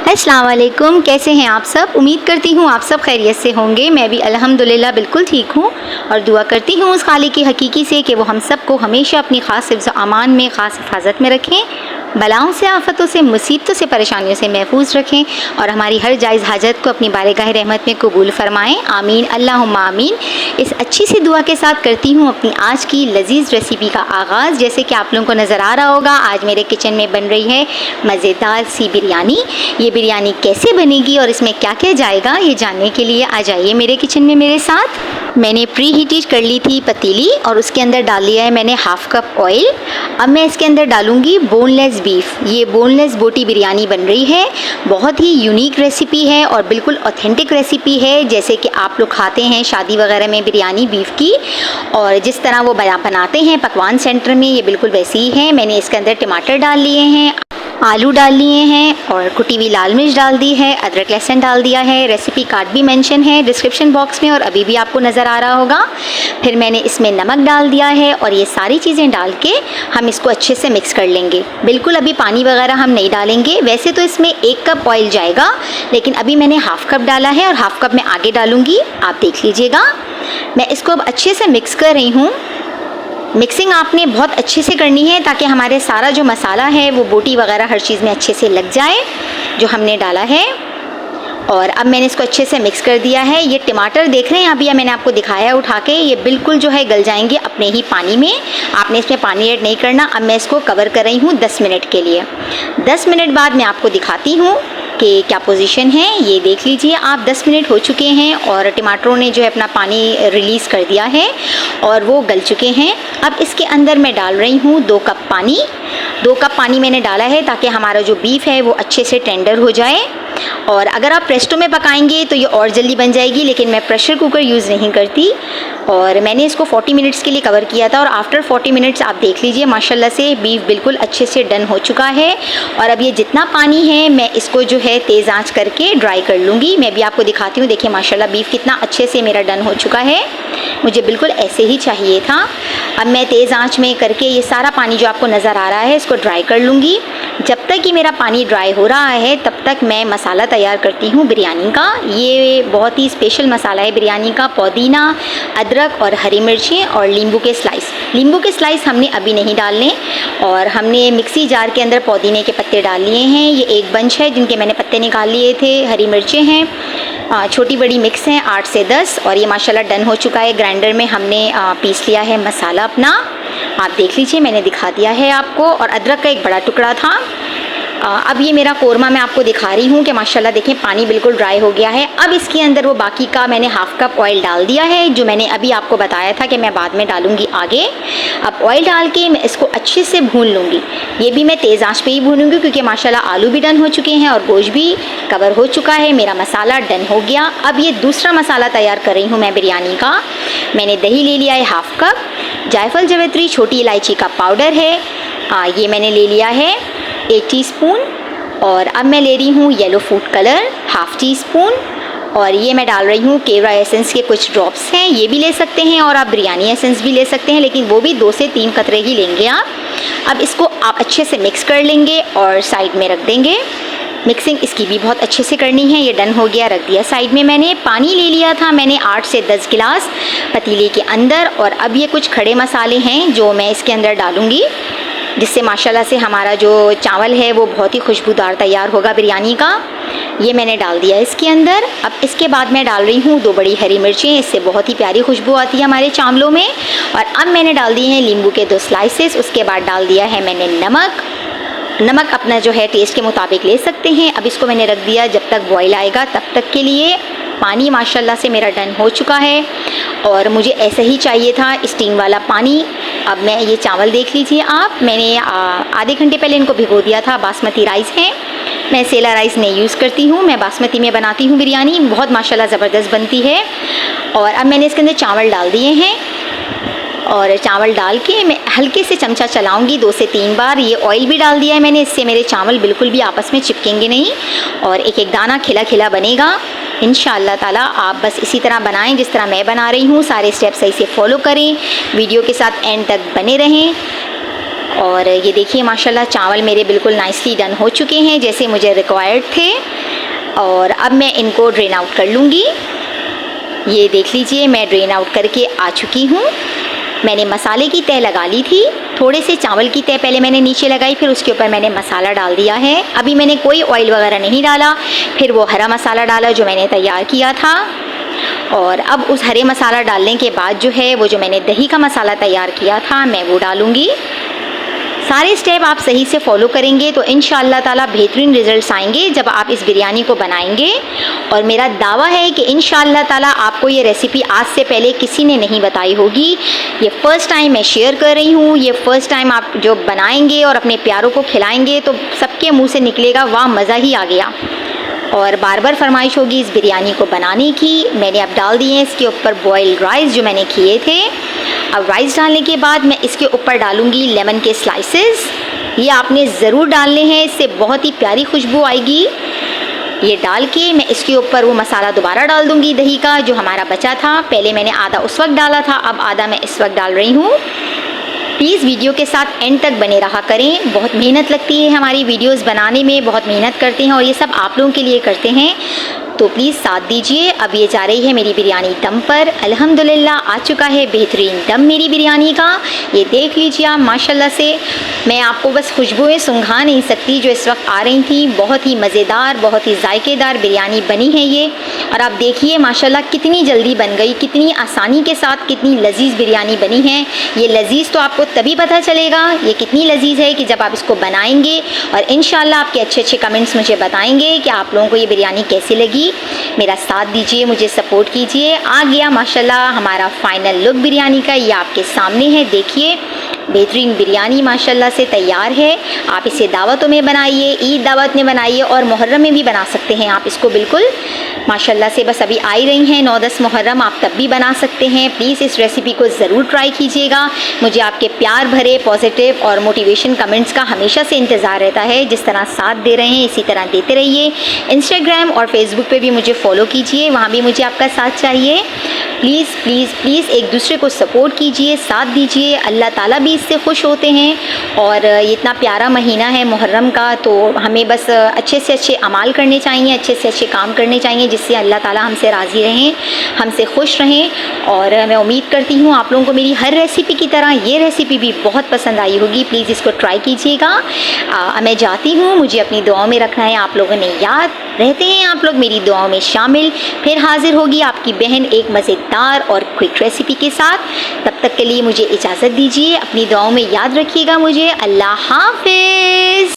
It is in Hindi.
अस्सलाम वालेकुम, कैसे हैं आप सब। उम्मीद करती हूँ आप सब खैरियत से होंगे। मैं भी अल्हम्दुलिल्लाह बिल्कुल ठीक हूँ और दुआ करती हूँ उस खालिक की हकीकी से कि वो हम सब को हमेशा अपनी ख़ास हिफ्ज़ अमान में, ख़ास हिफाजत में रखें, बलाओं से, आफतों से, मुसीबतों से, परेशानियों से महफूज रखें और हमारी हर जायज़ हाजत को अपनी बारगाह रहमत में कबूल फरमाएँ। आमीन अल्लाहुम्मा आमीन। इस अच्छी सी दुआ के साथ करती हूँ अपनी आज की लजीज़ रेसिपी का आगाज़। जैसे कि आप लोगों को नज़र आ रहा होगा, आज मेरे किचन में बन रही है मज़ेदार सी बिरयानी। ये बिरयानी कैसे बनेगी और इसमें क्या क्या जाएगा, ये जानने के लिए आ जाइए मेरे किचन में मेरे साथ। मैंने प्री हीटेड कर ली थी पतीली और उसके अंदर डाल लिया है मैंने हाफ़ कप ऑयल। अब मैं इसके अंदर डालूँगी बोनलेस बीफ। ये बोनलेस बोटी बिरयानी बन रही है। बहुत ही यूनिक रेसिपी है और बिल्कुल ऑथेंटिक रेसिपी है, जैसे कि आप लोग खाते हैं शादी वगैरह में बिरयानी बीफ की, और जिस तरह वो बनाते हैं पकवान सेंटर में, ये बिल्कुल वैसी ही है। मैंने इसके अंदर टमाटर डाल लिए हैं, आलू डाल लिए हैं और कुटी हुई लाल मिर्च डाल दी है, अदरक लहसुन डाल दिया है। रेसिपी कार्ड भी मेंशन है डिस्क्रिप्शन बॉक्स में और अभी भी आपको नज़र आ रहा होगा। फिर मैंने इसमें नमक डाल दिया है और ये सारी चीज़ें डाल के हम इसको अच्छे से मिक्स कर लेंगे। बिल्कुल अभी पानी वगैरह हम नहीं डालेंगे। वैसे तो इसमें 1 कप ऑयल जाएगा, लेकिन अभी मैंने हाफ़ कप डाला है और हाफ़ कप मैं आगे डालूँगी, आप देख लीजिएगा। मैं इसको अब अच्छे से मिक्स कर रही हूँ। मिक्सिंग आपने बहुत अच्छे से करनी है ताकि हमारे सारा जो मसाला है वो बोटी वगैरह हर चीज़ में अच्छे से लग जाए जो हमने डाला है। और अब मैंने इसको अच्छे से मिक्स कर दिया है। ये टमाटर देख रहे हैं अभी मैंने आपको दिखाया उठा के, ये बिल्कुल जो है गल जाएंगे अपने ही पानी में। आपने इसमें पानी ऐड नहीं करना। अब मैं इसको कवर कर रही हूँ 10 मिनट के लिए। 10 मिनट बाद मैं आपको दिखाती हूँ कि क्या पोजीशन है। ये देख लीजिए आप, 10 मिनट हो चुके हैं और टमाटरों ने जो है अपना पानी रिलीज़ कर दिया है और वो गल चुके हैं। अब इसके अंदर मैं डाल रही हूँ 2 कप पानी। 2 कप पानी मैंने डाला है ताकि हमारा जो बीफ है वो अच्छे से टेंडर हो जाए। और अगर आप प्रेस्टो में पकाएंगे तो ये और जल्दी बन जाएगी, लेकिन मैं प्रेशर कुकर यूज़ नहीं करती। और मैंने इसको 40 मिनट्स के लिए कवर किया था और आफ्टर 40 मिनट्स आप देख लीजिए माशाल्लाह से बीफ बिल्कुल अच्छे से डन हो चुका है। और अब ये जितना पानी है मैं इसको जो है तेज़ आंच करके ड्राई कर लूँगी। मैं भी आपको दिखाती हूँ। देखिए माशाल्लाह बीफ कितना अच्छे से मेरा डन हो चुका है। मुझे बिल्कुल ऐसे ही चाहिए था। अब मैं तेज़ आंच में करके ये सारा पानी जो आपको नज़र आ रहा है इसको ड्राई कर लूँगी। जब तक कि मेरा पानी ड्राई हो रहा है तब तक मैं मसाला तैयार करती हूँ बिरयानी का। ये बहुत ही स्पेशल मसाला है बिरयानी का। पुदीना, अदरक और हरी मिर्चें और नींबू के स्लाइस। नींबू के स्लाइस हमने अभी नहीं डालने और हमने मिक्सी जार के अंदर पुदीने के पत्ते डाल लिए हैं। ये 1 बंच है जिनके मैंने पत्ते निकाल लिए थे। हरी मिर्चें हैं, छोटी बड़ी मिक्स हैं 8 से 10। और ये माशाल्लाह डन हो चुका है। ग्राइंडर में हमने पीस लिया है मसाला अपना, आप देख लीजिए मैंने दिखा दिया है आपको। और अदरक का एक बड़ा टुकड़ा था। अब ये मेरा कोरमा मैं आपको दिखा रही हूँ कि माशाल्लाह देखें पानी बिल्कुल ड्राई हो गया है। अब इसके अंदर वो बाकी का मैंने हाफ़ कप ऑयल डाल दिया है जो मैंने अभी आपको बताया था कि मैं बाद में डालूँगी आगे। अब ऑयल डाल के मैं इसको अच्छे से भून लूँगी। ये भी मैं तेज़ आंच पे ही भूनूँगी क्योंकि माशाल्लाह आलू भी डन हो चुके हैं और गोश्त भी कवर हो चुका है। मेरा मसाला डन हो गया। अब ये दूसरा मसाला तैयार कर रही हूँ मैं बिरयानी का। मैंने दही ले लिया है हाफ़ कप, जायफल जावित्री छोटी इलायची का पाउडर है ये मैंने ले लिया है 1 टीस्पून। और अब मैं ले रही हूँ येलो फूड कलर ½ टीस्पून। और ये मैं डाल रही हूँ केवड़ा एसेंस के कुछ ड्रॉप्स हैं, ये भी ले सकते हैं और आप बिरयानी एसेंस भी ले सकते हैं, लेकिन वो भी 2 से 3 कतरे ही लेंगे आप। अब इसको आप अच्छे से मिक्स कर लेंगे और साइड में रख देंगे। मिक्सिंग इसकी भी बहुत अच्छे से करनी है। ये डन हो गया, रख दिया साइड में। मैंने पानी ले लिया था मैंने 8 से 10 गिलास पतीले के अंदर। और अब ये कुछ खड़े मसाले हैं जो मैं इसके अंदर डालूँगी, जिससे माशाल्लाह से हमारा जो चावल है वो बहुत ही खुशबूदार तैयार होगा बिरयानी का। ये मैंने डाल दिया इसके अंदर। अब इसके बाद मैं डाल रही हूँ 2 बड़ी हरी मिर्चें, इससे बहुत ही प्यारी खुशबू आती है हमारे चावलों में। और अब मैंने डाल दिए हैं नींबू के 2 स्लाइसेस। उसके बाद डाल दिया है मैंने नमक अपना जो है टेस्ट के मुताबिक ले सकते हैं। अब इसको मैंने रख दिया जब तक बॉयल आएगा तब तक के लिए। पानी माशाल्लाह से मेरा डन हो चुका है और मुझे ऐसे ही चाहिए था स्टीम वाला पानी। अब मैं ये चावल देख लीजिए आप, मैंने आधे घंटे पहले इनको भिगो दिया था। बासमती राइस हैं, मैं सेला राइस नहीं यूज़ करती हूँ, मैं बासमती में बनाती हूँ बिरयानी, बहुत माशाल्लाह ज़बरदस्त बनती है। और अब मैंने इसके अंदर चावल डाल दिए हैं और चावल डाल के मैं हल्के से चमचा चलाऊंगी 2 से 3 बार। ये ऑयल भी डाल दिया है मैंने, इससे मेरे चावल बिल्कुल भी आपस में चिपकेंगे नहीं और एक एक दाना खिला खिला बनेगा इंशाअल्लाह ताला। आप बस इसी तरह बनाएं जिस तरह मैं बना रही हूँ। सारे स्टेप सही से फॉलो करें, वीडियो के साथ एंड तक बने रहें। और ये देखिए माशाल्लाह चावल मेरे बिल्कुल नाइसली डन हो चुके हैं जैसे मुझे रिक्वायर्ड थे। और अब मैं इनको ड्रेन आउट कर लूँगी। ये देख लीजिए मैं ड्रेन आउट करके आ चुकी हूँ। मैंने मसाले की तह लगा ली थी, थोड़े से चावल की तह पहले मैंने नीचे लगाई, फिर उसके ऊपर मैंने मसाला डाल दिया है। अभी मैंने कोई ऑयल वगैरह नहीं डाला, फिर वो हरा मसाला डाला जो मैंने तैयार किया था। और अब उस हरे मसाला डालने के बाद जो है वो जो मैंने दही का मसाला तैयार किया था मैं वो डालूँगी। सारे स्टेप आप सही से फॉलो करेंगे तो इंशाअल्लाह ताला बेहतरीन रिजल्ट्स आएंगे जब आप इस बिरयानी को बनाएंगे। और मेरा दावा है कि इंशाअल्लाह ताला आपको ये रेसिपी आज से पहले किसी ने नहीं बताई होगी। ये फ़र्स्ट टाइम मैं शेयर कर रही हूँ। ये फ़र्स्ट टाइम आप जो बनाएंगे और अपने प्यारों को खिलाएंगे तो सबके मुँह से निकलेगा वाह मज़ा ही आ गया। और बार बार फरमाइश होगी इस बिरयानी को बनाने की। मैंने अब डाल दिए हैं इसके ऊपर बॉइल्ड राइस जो मैंने किए थे। अब राइस डालने के बाद मैं इसके ऊपर डालूँगी लेमन के स्लाइसेस। ये आपने ज़रूर डालने हैं, इससे बहुत ही प्यारी खुशबू आएगी। ये डाल के मैं इसके ऊपर वो मसाला दोबारा डाल दूँगी दही का जो हमारा बचा था। पहले मैंने आधा उस वक्त डाला था, अब आधा मैं इस वक्त डाल रही हूँ। प्लीज़ वीडियो के साथ एंड तक बने रहा करें। बहुत मेहनत लगती है हमारी वीडियोस बनाने में, बहुत मेहनत करते हैं और ये सब आप लोगों के लिए करते हैं, तो प्लीज़ साथ दीजिए। अब ये जा रही है मेरी बिरयानी दम पर। अल्हम्दुलिल्लाह आ चुका है बेहतरीन दम मेरी बिरयानी का। ये देख लीजिए आप माशाल्लाह से। मैं आपको बस खुशबुएं सुंघा नहीं सकती जो इस वक्त आ रही थी। बहुत ही मज़ेदार, बहुत ही जायकेदार बिरयानी बनी है ये। और आप देखिए माशाल्लाह कितनी जल्दी बन गई, कितनी आसानी के साथ कितनी लजीज़ बिरयानी बनी है। ये लजीज़ तो आपको तभी पता चलेगा ये कितनी लजीज़ है कि जब आप इसको बनाएंगे और इंशाल्लाह आपके अच्छे अच्छे कमेंट्स मुझे बताएंगे कि आप लोगों को ये बिरयानी कैसी लगी। मेरा साथ दीजिए, मुझे सपोर्ट कीजिए। आ गया माशाल्लाह हमारा फाइनल लुक बिरयानी का, ये आपके सामने है। देखिए बेहतरीन बिरयानी माशाल्लाह से तैयार है। आप इसे दावतों में बनाइए, ईद दावत में बनाइए और मुहर्रम में भी बना सकते हैं आप इसको बिल्कुल माशाल्लाह से। बस अभी आ ही रही हैं 9-10 मुहर्रम, आप तब भी बना सकते हैं। प्लीज़ इस रेसिपी को ज़रूर ट्राई कीजिएगा। मुझे आपके प्यार भरे पॉजिटिव और मोटिवेशन कमेंट्स का हमेशा से इंतज़ार रहता है। जिस तरह साथ दे रहे हैं इसी तरह देते रहिए। इंस्टाग्राम और फेसबुक पे भी मुझे फॉलो कीजिए, वहाँ भी मुझे आपका साथ चाहिए। प्लीज़ प्लीज़ प्लीज़ एक दूसरे को सपोर्ट कीजिए, साथ दीजिए। अल्लाह ताला भी इससे खुश होते हैं। और ये इतना प्यारा महीना है मुहर्रम का, तो हमें बस अच्छे से अच्छे अमाल करने चाहिए, अच्छे से अच्छे काम करने चाहिए जिससे अल्लाह ताला हमसे राज़ी रहें, हमसे खुश रहें। और मैं उम्मीद करती हूँ आप लोगों को मेरी हर रेसिपी की तरह ये रेसिपी भी बहुत पसंद आई होगी। प्लीज़ इसको ट्राई कीजिएगा। मैं जाती हूँ, मुझे अपनी दुआओं में रखना है आप लोगों ने याद। रहते हैं आप लोग मेरी दुआओं में शामिल। फिर हाजिर होगी आपकी बहन एक मज़ेदार और क्विक रेसिपी के साथ। तब तक के लिए मुझे इजाज़त दीजिए। अपनी दुआओं में याद रखिएगा मुझे। अल्लाह हाफ़िज़।